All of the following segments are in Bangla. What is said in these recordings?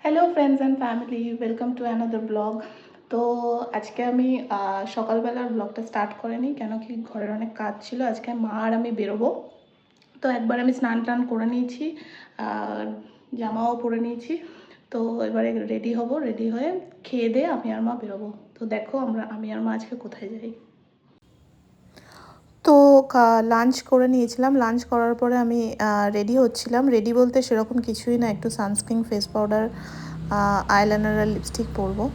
Hello friends and family, welcome to another blog. তো আজকে আমি সকালবেলার ব্লগটা স্টার্ট করিনি, কেন কি ঘরের অনেক কাজ ছিল। আজকে মা আর আমি বেরোবো। তো একবার আমি স্নান টান করে নিয়েছি, জামাও পরে নিয়েছি। তো এবারে রেডি হব, রেডি হয়ে খেয়ে দিয়ে আমি আর মা বেরোবো। তো দেখো আমি আর মা আজকে কোথায় যাই। তো লাঞ্চ করে নিয়েছিলাম। লাঞ্চ করার পরে আমি রেডি হচ্ছিলাম। রেডি বলতে সেরকম কিছুই না, একটু সানস্ক্রিন, ফেস পাউডার, আইলাইনার আর লিপস্টিক পরবো।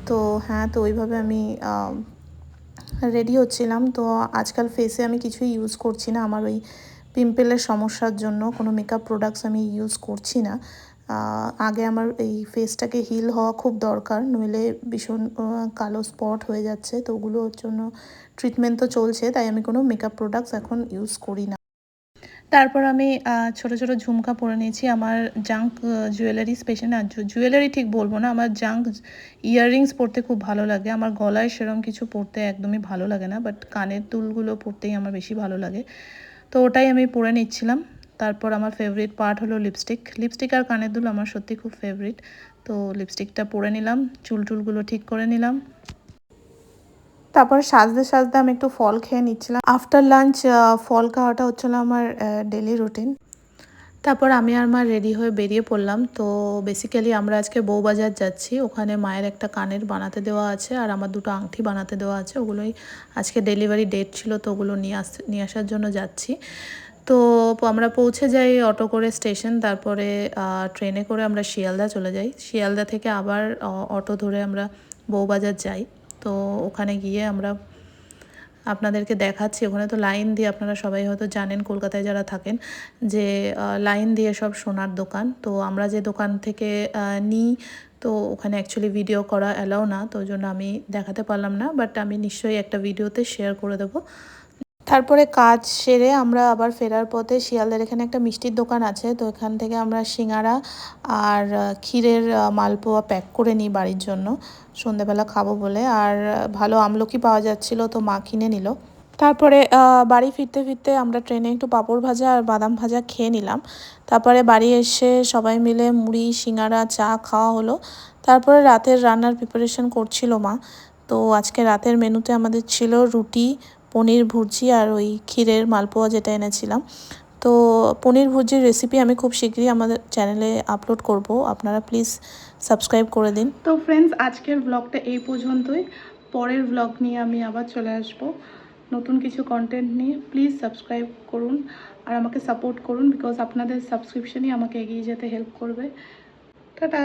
তো হ্যাঁ, তো ওইভাবে আমি রেডি হচ্ছিলাম। তো আজকাল ফেসে আমি কিছুই ইউজ করছি না, আমার ওই পিম্পলের সমস্যার জন্য কোনো মেকআপ প্রোডাক্টস আমি ইউজ করছি না। আগে আমার এই ফেসটাকে হিল হওয়া খুব দরকার, নইলে ভীষণ কালো স্পট হয়ে যাচ্ছে। তো ওগুলোর জন্য ট্রিটমেন্ট তো চলছে, তাই আমি কোনো মেকআপ প্রোডাক্টস এখন ইউজ করি না। তারপর আমি ছোট ছোট ঝুমকা পরে নিয়েছি। আমার জাঙ্ক জুয়েলারি, স্পেশাল না, জুয়েলারি ঠিক বলবো না, আমার জাঙ্ক ইয়াররিংস পরতে খুব ভালো লাগে। আমার গলায় সেরকম কিছু পরতে একদমই ভালো লাগে না, বাট কানের দুলগুলো পরতেই আমার বেশি ভালো লাগে। তো ওটাই আমি পরে নিচ্ছিলাম। তারপর আমার ফেভারিট পার্ট হলো লিপস্টিক আর কানের দুল আমার সত্যি খুব ফেভারিট। তো লিপস্টিকটা পরে নিলাম, চুলগুলো ঠিক করে নিলাম। তারপরে সাজতে সাজতে আমি একটু ফল খেয়ে নিচ্ছিলাম। আফটার লাঞ্চ ফল খাওয়াটা হচ্ছিল আমার ডেলি রুটিন। তারপর আমি আর মা রেডি হয়ে বেরিয়ে পড়লাম। তো বেসিক্যালি আমরা আজকে বউবাজার যাচ্ছি, ওখানে মায়ের একটা কানের বানাতে দেওয়া আছে আর আমার দুটো আংটি বানাতে দেওয়া আছে। ওগুলোই আজকে ডেলিভারি ডেট ছিল, তো ওগুলো নিয়ে আসার জন্য যাচ্ছি। তো আমরা পৌঁছে যাই অটো করে স্টেশন, তারপরে ট্রেনে করে আমরা শিয়ালদা চলে যাই। শিয়ালদা থেকে আবার অটো ধরে আমরা বউবাজার যাই। তো ওখানে গিয়ে আমরা আপনাদেরকে দেখাচ্ছি। ওখানে তো লাইন দিয়ে, আপনারা সবাই হয়তো জানেন কলকাতায় যারা থাকেন, যে লাইন দিয়ে সব সোনার দোকান। তো আমরা যে দোকান থেকে নিই, তো ওখানে অ্যাকচুয়ালি ভিডিও করা অ্যালাউ না, তো ওই জন্য আমি দেখাতে পারলাম না, বাট আমি নিশ্চয়ই একটা ভিডিওতে শেয়ার করে দেবো। তারপরে কাজ সেরে আমরা আবার ফেরার পথে শিয়ালদার এখানে একটা মিষ্টির দোকান আছে, তো এখান থেকে আমরা সিঙ্গারা আর ক্ষীরের মালপোয়া প্যাক করে নিই বাড়ির জন্য, সন্ধেবেলা খাবো বলে। আর ভালো আমলকি পাওয়া যাচ্ছিলো, তো মা কিনে নিল। তারপরে বাড়ি ফিরতে ফিরতে আমরা ট্রেনে একটু পাঁপড় ভাজা আর বাদাম ভাজা খেয়ে নিলাম। তারপরে বাড়ি এসে সবাই মিলে মুড়ি, সিঙ্গারা, চা খাওয়া হলো। তারপরে রাতের রান্নার প্রিপারেশন করছিল মা। তো আজকে রাতের মেনুতে আমাদের ছিল রুটি, পনির ভুর্জি আর ওই ক্ষীরের মালপোয়া যেটা এনেছিলাম। তো পনির ভুর্জির রেসিপি আমি খুব শীঘ্রই আমাদের চ্যানেলে আপলোড করব, আপনারা প্লিজ সাবস্ক্রাইব করে দিন। তো ফ্রেন্ডস, আজকের ব্লগটা এই পর্যন্তই। পরের ব্লগ নিয়ে আমি আবার চলে আসব নতুন কিছু কন্টেন্ট নিয়ে। প্লিজ সাবস্ক্রাইব করুন আর আমাকে সাপোর্ট করুন, বিকজ আপনাদের সাবস্ক্রিপশনই আমাকে এগিয়ে যেতে হেল্প করবে। টাটা।